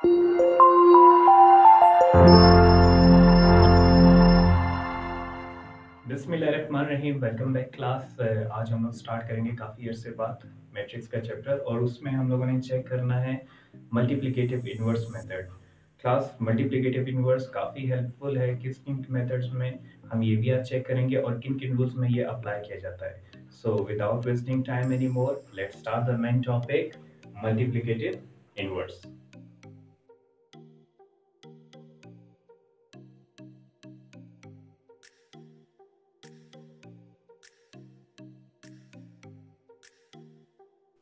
बिस्मिल्लाहिर्रहमानिर्रहीम। Welcome back class. आज हम लोग स्टार्ट करेंगे काफ़ी अरसे बाद मैट्रिक्स का चैप्टर, और उसमें हम लोगों ने चेक करना है multiplicative inverse method. Class multiplicative inverse काफ़ी हेल्पफुल है किस किन मेथड्स में, हम ये भी आज चेक करेंगे और किन किन रूल्स में ये अप्लाई किया जाता है। So without wasting time any more, let's start the main topic, multiplicative inverse.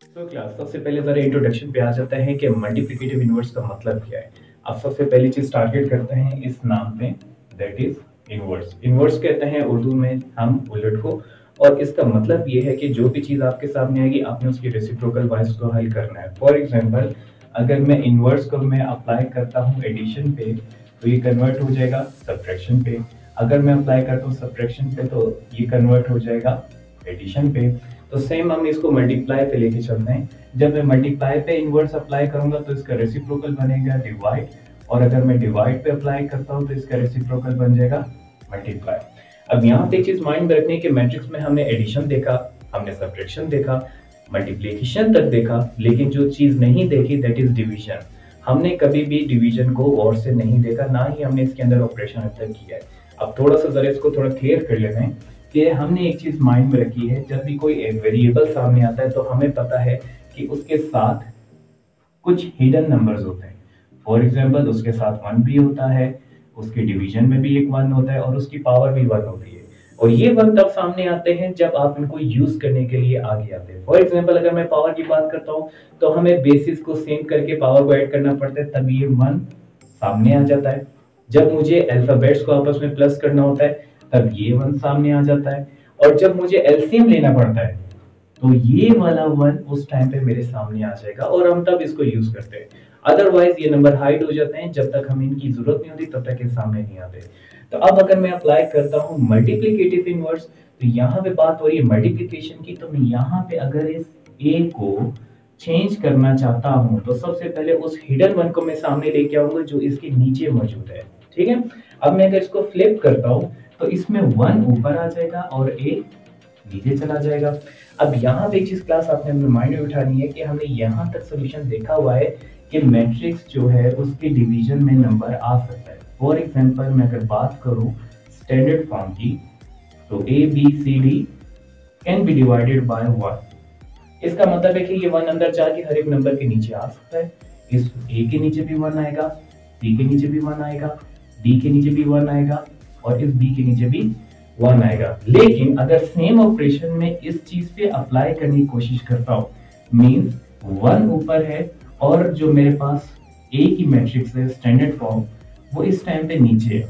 तो क्लास सबसे पहले जरा इंट्रोडक्शन पे आ जाता है कि मल्टीप्लिकेटिव इन्वर्स का मतलब क्या है। अब सबसे पहली चीज टारगेट करते हैं इस नाम पे, दैट इज इन्वर्स। इन्वर्स कहते हैं उर्दू में हम उलट को, और इसका मतलब ये है कि जो भी चीज आपके सामने आएगी आपने उसकी रेसिप्रोकल वाइज को हल करना है। फॉर एग्जांपल, अगर मैं इन्वर्स को मैं अप्लाई करता हूँ एडिशन पे तो ये कन्वर्ट हो जाएगा सब्ट्रैक्शन पे। अगर मैं अप्लाई करता हूँ सब्ट्रैक्शन पे तो ये कन्वर्ट हो जाएगा एडिशन पे। तो सेम हम इसको मल्टीप्लाई पे लेके चलते हैं। जब मैं मल्टीप्लाई पे इन्वर्स अप्लाई करूंगा तो इसका रेसिप्रोकल बनेगा डिवाइड, और अगर मैं डिवाइड पे अप्लाई करता हूं तो इसका रेसिप्रोकल बन जाएगा मल्टीप्लाई। अब यहाँ पे एक चीज माइंड में रखनी है कि मैट्रिक्स में हमने एडिशन देखा, हमने सब्ट्रैक्शन देखा, मल्टीप्लिकेशन तक देखा, लेकिन जो चीज नहीं देखी दैट इज डिवीजन। हमने कभी भी डिवीजन को और से नहीं देखा, ना ही हमने इसके अंदर ऑपरेशन अब तक किया है। अब थोड़ा सा जरा इसको थोड़ा क्लियर कर लेते हैं कि हमने एक चीज माइंड में रखी है, जब भी कोई एक वेरिएबल सामने आता है तो हमें पता है कि उसके साथ कुछ हिडन नंबर्स होते हैं। फॉर एग्जांपल, उसके साथ 1 भी होता है, उसके डिवीजन में भी एक 1 होता है और उसकी पावर भी 1 होती है। और ये 1 तब सामने आते हैं जब आप इनको यूज करने के लिए आगे आते हैं। फॉर एग्जांपल, अगर मैं पावर की बात करता हूँ तो हमें बेसिस को सेम करके पावर को ऐड करना पड़ता है, तब ये 1 सामने आ जाता है। जब मुझे अल्फाबेट्स को आपस में प्लस करना होता है तब ये 1 सामने आ जाता है, और जब मुझे एलसीएम लेना पड़ता है तो ये वाला 1 उस टाइम पे मेरे सामने आ जाएगा और हम तब इसको यूज करते हैं। अदरवाइज ये नंबर हाइड हो जाते हैं, जब तक हमें इनकी जरूरत नहीं होती तब तक ये सामने नहीं आते। तो अब अगर मैं अप्लाई करता हूँ मल्टीप्लिकेटिव इनवर्स, तो यहाँ पे बात हो रही है मल्टीप्लिकेशन की, तो मैं यहाँ पे अगर इस ए को चेंज करना चाहता हूँ तो सबसे पहले उस हिडन 1 को मैं सामने लेके आऊंगा जो इसके नीचे मौजूद है। ठीक है, अब मैं अगर इसको फ्लिप करता हूँ तो इसमें 1 ऊपर आ जाएगा और ए नीचे चला जाएगा। अब यहाँ पे एक चीज क्लास आपने अपने माइंड में उठानी है कि हमने यहाँ तक सोल्यूशन देखा हुआ है कि मैट्रिक्स जो है उसके डिवीजन में नंबर आ सकता है। फॉर एग्जांपल, मैं अगर बात करूँ स्टैंडर्ड फॉर्म की, तो A B C D can be divided by 1। इसका मतलब है कि ये 1 अंदर जाके हर एक नंबर के नीचे आ सकता है। इस ए के नीचे भी 1 आएगा, सी के नीचे भी 1 आएगा, डी के नीचे भी 1 आएगा, और इस बी के नीचे भी 1 आएगा। लेकिन अगर सेम ऑपरेशन में इस चीज पे अप्लाई करने की कोशिश करता हूँ, मींस 1 ऊपर है और जो मेरे पास ए की मैट्रिक्स है स्टैंडर्ड फॉर्म, वो इस टाइम पे नीचे है।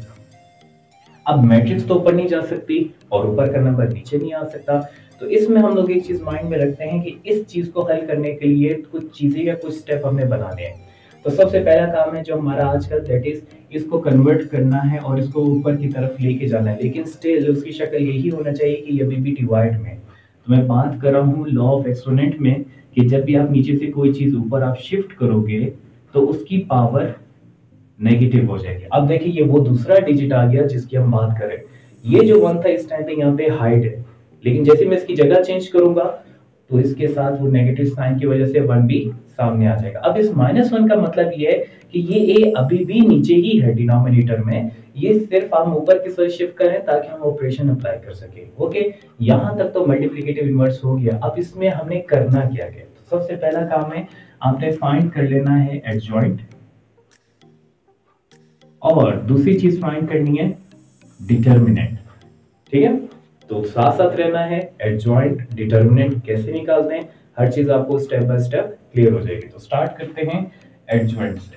अब मैट्रिक्स तो ऊपर नहीं जा सकती और ऊपर का नंबर नीचे नहीं आ सकता, तो इसमें हम लोग एक चीज माइंड में रखते हैं कि इस चीज को हल करने के लिए कुछ चीजें या कुछ स्टेप हमने बनाने हैं। तो सबसे पहला काम है जो हमारा आज का, दैट इज इसको कन्वर्ट करना है और इसको ऊपर की तरफ लेके जाना है, लेकिन स्टिल उसकी शक्ल यही होना चाहिए कि ये अभी भी डिवाइड में। तो मैं बात कर रहा हूँ लॉ ऑफ एक्सपोनेंट में कि जब भी आप नीचे से कोई चीज ऊपर आप शिफ्ट करोगे तो उसकी पावर नेगेटिव हो जाएगी। अब देखिए ये वो दूसरा डिजिट आ गया जिसकी हम बात करें। ये जो 1 था इस टाइम पे यहाँ पे हाइड है, लेकिन जैसे मैं इसकी जगह चेंज करूंगा तो इसके साथ वो नेगेटिव साइन की वजह से 1 भी सामने आ जाएगा। अब इस -1 का मतलब ये है कि ये ए अभी भी नीचे ही है डिनोमिनेटर में, ये सिर्फ हम ऊपर की तरफ शिफ्ट करें ताकि हम ऑपरेशन अप्लाई कर सके। ओके, यहाँ तक तो मल्टीप्लिकेटिव इन्वर्स हो गया। अब इसमें हमने करना क्या है, तो सबसे पहला काम है आपने फाइंड कर लेना है एडजॉइंट, और दूसरी चीज फाइंड करनी है डिटर्मिनेंट। ठीक है, तो साथ साथ रहना है। एडजॉइंट डिटर्मिनेंट कैसे निकालते हैं, हर चीज आपको स्टेप बाय स्टेप क्लियर हो जाएगी। तो स्टार्ट करते हैं एडजॉइंट से।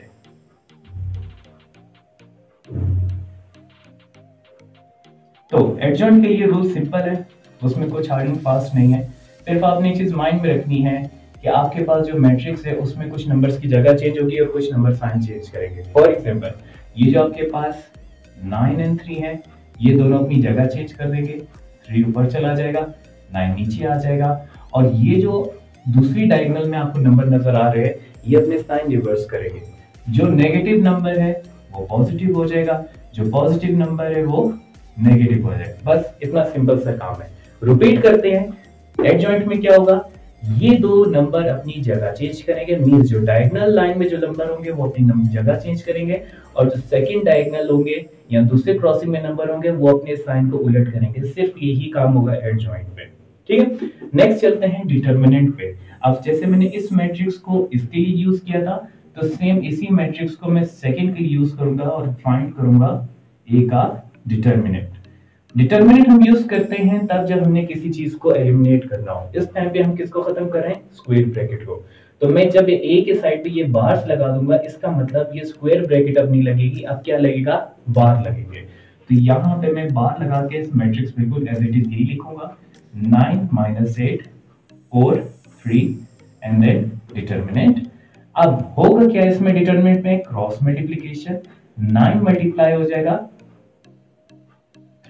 तो एडजॉइंट के लिए रूल सिंपल है, उसमें कुछ हार्ड एंड फास्ट नहीं है। सिर्फ आपने एक चीज माइंड में रखनी है कि आपके पास जो मैट्रिक्स है उसमें कुछ नंबर्स की जगह चेंज होगी और कुछ नंबर साइन चेंज करेंगे। फॉर एग्जांपल, ये जो आपके पास 9 एंड 3 है, ये दोनों अपनी जगह चेंज कर देंगे। 3 ऊपर चला जाएगा, 9 नीचे आ जाएगा, और ये जो दूसरी डायगोनल में आपको नंबर नजर आ रहे हैं ये अपने साइन रिवर्स करेंगे। जो नेगेटिव नंबर है वो पॉजिटिव हो जाएगा, जो पॉजिटिव नंबर है वो नेगेटिव हो जाएगा। बस इतना सिंपल सा काम है। रिपीट करते हैं। एडजॉइंट में क्या होगा, ये दो नंबर अपनी जगह चेंज करेंगे, मींस जो डायगोनल लाइन में जो नंबर होंगे वो अपनी जगह चेंज करेंगे, और जो सेकंड डायगोनल होंगे या दूसरे क्रॉसिंग में नंबर होंगे वो अपने साइन को उलट करेंगे। सिर्फ यही काम होगा एडजॉइंट पे। ठीक है, नेक्स्ट चलते हैं डिटरमिनेंट पे। अब जैसे मैंने इस मैट्रिक्स को इसके लिए यूज किया था, तो सेम इसी मैट्रिक्स को मैं सेकंड के लिए यूज करूंगा और फाइंड करूंगा ए का डिटरमिनेंट। डिटरमिनेंट हम यूज करते हैं तब जब हमने किसी चीज को एलिमिनेट करना हो। इस टाइम पे हम किसको खत्म कर रहे हैं, स्क्वायर ब्रैकेट को। तो मैं जब ए के साइड पे ये बार्स लगा दूंगा, इसका मतलब ये स्क्वायर ब्रैकेट अब नहीं लगेगी, अब क्या लगेगा, बार लगेंगे। तो यहाँ पे मैं बार लगा के इस मैट्रिक्स बिल्कुल एज इट इज यही लिखूंगा, 9 - 8 4 3 एंड देन डिटरमिनेंट। अब होगा क्या इसमें डिटरमिनेंट में, क्रॉस मल्टीप्लिकेशन। 9 मल्टीप्लाई हो जाएगा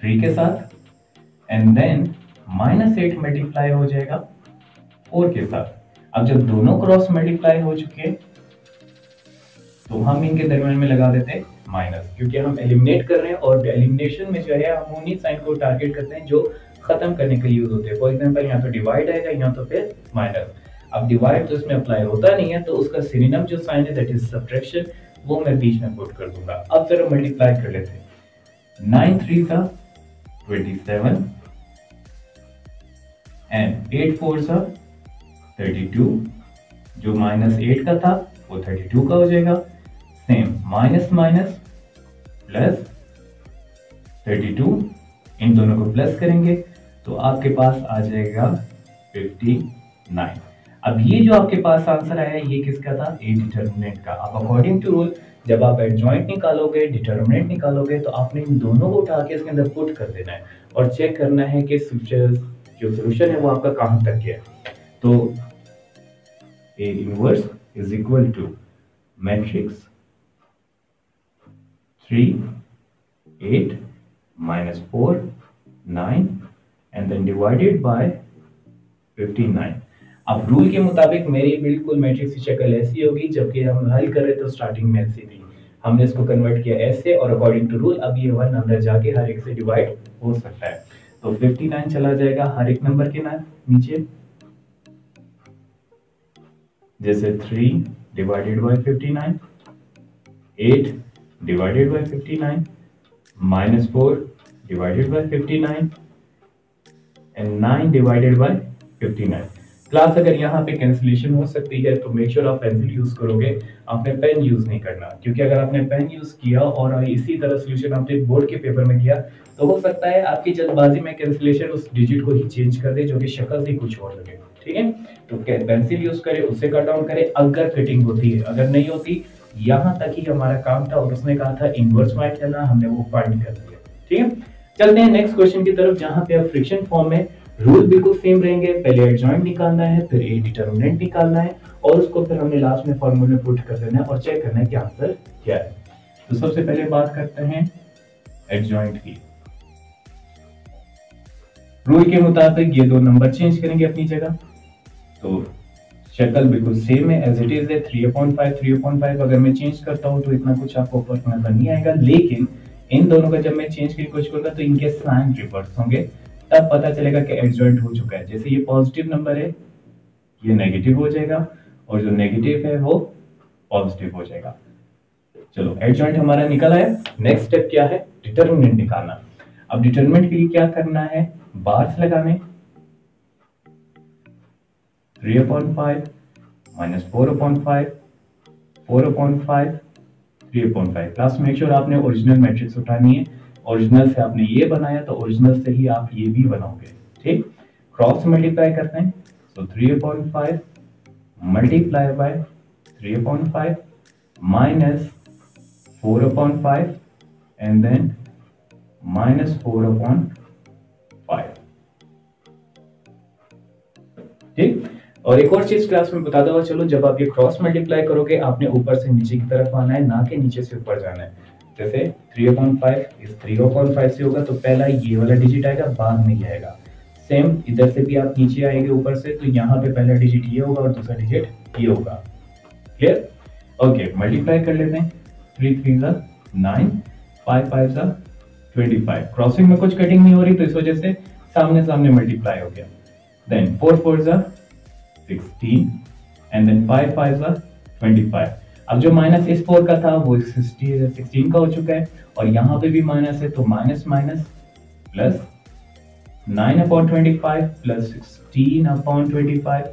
3 के साथ, एंड देन -8 मल्टीप्लाई हो जाएगा 4 के साथ। अब जब दोनों क्रॉस मल्टीप्लाई हो चुके तो हम इनके दरम्यान में लगा देते हैं माइनस, क्योंकि हम एलिमिनेट कर रहे हैं और एलिमिनेशन में जो है हम उन्हीं साइन को टारगेट करते हैं जो खत्म करने के लिए यूज होते हैं। फॉर एग्जांपल यहाँ तो डिवाइड आएगा, यहाँ तो फिर माइनस। अब डिवाइड तो इसमें अप्लाई होता नहीं है, तो उसका सिनोनिम जो साइन है दैट इज सब्ट्रैक्शन, वो मैं बीच में पुट कर दूंगा। अब जरा मल्टीप्लाई कर लेते हैं। 9 3 का 27 एंड 8 4 सा 32, जो -8 का था वो 32 का हो जाएगा। सेम माइनस माइनस प्लस 32, इन दोनों को प्लस करेंगे तो आपके पास आ जाएगा 59। अब ये जो आपके पास आंसर आया ये किसका था, ए डिटरमिनेंट का। अब अकॉर्डिंग टू रूल जब आप एडजॉइंट निकालोगे, डिटरमिनेंट निकालोगे, तो आपने इन दोनों को उठा के इसके अंदर पुट कर देना है और चेक करना है कि जो सोल्यूशन है वो आपका कहां तक गया है। तो A inverse is equal to matrix 3 8 -4 9 and then divided by 59। अब रूल के मुताबिक मेरी बिल्कुल मैट्रिक्स की शक्ल ऐसी होगी, जबकि हम हल कर रहे तो स्टार्टिंग में ऐसी थी, हमने इसको कन्वर्ट किया ऐसे, और अकॉर्डिंग टू रूल अब ये 1 अंदर जाके हर एक से डिवाइड हो सकता है। तो 59 चला जाएगा हर एक नंबर के ना नीचे, जैसे 3 divided by 59, 8 divided by 59, -4 divided by 59 and 9 divided by 59। Class अगर यहाँ पे कैंसिलेशन हो सकती है तो मेक श्योर आप पेंसिल यूज करोगे, आपने पेन यूज नहीं करना, क्योंकि अगर आपने पेन यूज किया और इसी तरह सोल्यूशन आपने बोर्ड के पेपर में किया तो हो सकता है आपकी जल्दबाजी में कैंसिलेशन उस डिजिट को ही चेंज कर दे जो कि शक्ल से कुछ और लगे। ठीक है, तो पेंसिल यूज करें, उससे कट डाउन करें अगर फिटिंग होती है, अगर नहीं होती यहाँ तक ही हमारा काम था, और उसने कहा था इनवर्स फाइंड करना, हमने वो फाइंड कर लिया। ठीक है, चलते हैं नेक्स्ट क्वेश्चन की तरफ, जहां पे अब फ्रिक्शन फॉर्म में रूल बिल्कुल सेम रहेंगे। पहले एडजॉइंट निकालना है, फिर ए डिटरमिनेंट निकालना है, और उसको फिर हमने लास्ट में फॉर्मूले में पुट कर देना है और चेक करना है कि आंसर क्या है। तो सबसे पहले बात करते हैं एडजॉइंट की। रूल के मुताबिक ये दो नंबर चेंज करेंगे अपनी जगह, तो शक्ल बिल्कुल सेम है एज इट इज है। 3/5 3/5 अगर मैं चेंज करता हूं तो इतना कुछ आपको फर्क नजर नहीं आएगा, लेकिन इन दोनों का जब मैं चेंज करने की कोशिश करूंगा तो इनके साइन रिवर्स होंगे, तब पता चलेगा कि एडजॉइंट हो चुका है। जैसे ये पॉजिटिव नंबर है ये नेगेटिव हो जाएगा, और जो नेगेटिव है वो पॉजिटिव हो जाएगा। चलो एडजॉइंट हमारा निकला है। नेक्स्ट स्टेप क्या है, डिटरमिनेंट निकालना। अब डिटरमिनेंट के लिए क्या करना है, बार्स लगाने, 3/5 -4/5 4/5 3/5। लास्ट मेक श्योर आपने ओरिजिनल मैट्रिक्स उठानी है, ओरिजिनल से आपने ये बनाया तो ओरिजिनल से ही आप ये भी बनाओगे। ठीक, क्रॉस मल्टीप्लाई करते हैं, तो 3/5 मल्टीप्लाई बाय 3/5 -4/5 एंड देन -4/5। ठीक, और एक और चीज क्लास में बता दूंगा, चलो जब आप ये क्रॉस मल्टीप्लाई करोगे आपने ऊपर से नीचे की तरफ आना है, ना कि नीचे से ऊपर जाना है। जैसे 3/5 इस 3/5 से होगा तो पहला ये वाला डिजिट आएगा, बाद में ये आएगा। सेम इधर से भी आप नीचे आएंगे ऊपर से, तो यहाँ पे पहला डिजिट ये होगा और दूसरा डिजिट ये होगा। क्लियर? ओके, मल्टीप्लाई कर लेते हैं। 3 3 जा 9, 5 5 जा 25। क्रॉसिंग में कुछ कटिंग नहीं हो रही तो इस वजह से सामने सामने मल्टीप्लाई हो गया। देन 4 4 जा 16 एंड देन 5 5 जा 25। अब जो माइनस इस 4 का था वो 16 का हो चुका है, और यहाँ पे भी माइनस है तो माइनस माइनस प्लस 9/25 प्लस 16/25,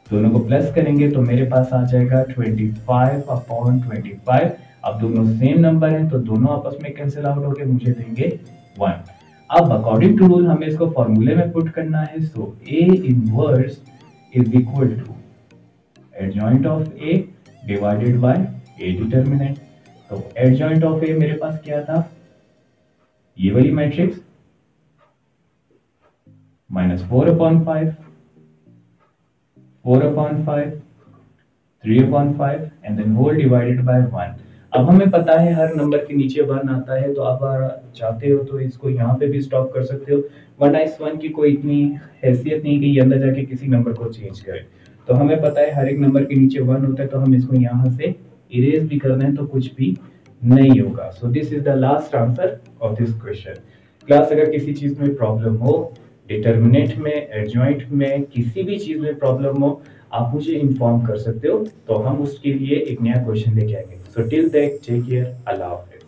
दोनों को प्लस करेंगे तो मेरे पास आ जाएगा 25/25। अब दोनों सेम नंबर हैं तो दोनों आपस में कैंसिल आउट होके मुझे देंगे 1। अब अकॉर्डिंग टू रूल हमें इसको फॉर्मूले में पुट करना है। So A inverse is equal to adjoint of A divided by A determinant. तो एडजॉइंट ऑफ ए मेरे पास क्या था, ये वाली matrix -4/5, 4/5, 3/5 and then whole divided by 1। अब हमें पता है हर नंबर के नीचे 1 आता है, तो आप चाहते हो तो इसको यहाँ पे भी स्टॉप कर सकते हो, वरना इस 1 की कोई इतनी हैसियत नहीं कि ये अंदर जाके किसी नंबर को चेंज करे। तो हमें पता है हर एक नंबर के नीचे 1 होता है, तो हम इसको यहाँ से इरेज भी कर दें तो कुछ भी नहीं होगा। So this is the last answer of this question. Class, अगर किसी चीज में प्रॉब्लम हो, डिटर्मिनेंट में, एडजॉइंट में, किसी भी चीज में प्रॉब्लम हो, आप मुझे इन्फॉर्म कर सकते हो, तो हम उसके लिए एक नया क्वेश्चन लेके आएंगे। So till that take care, अल्लाह हाफिज।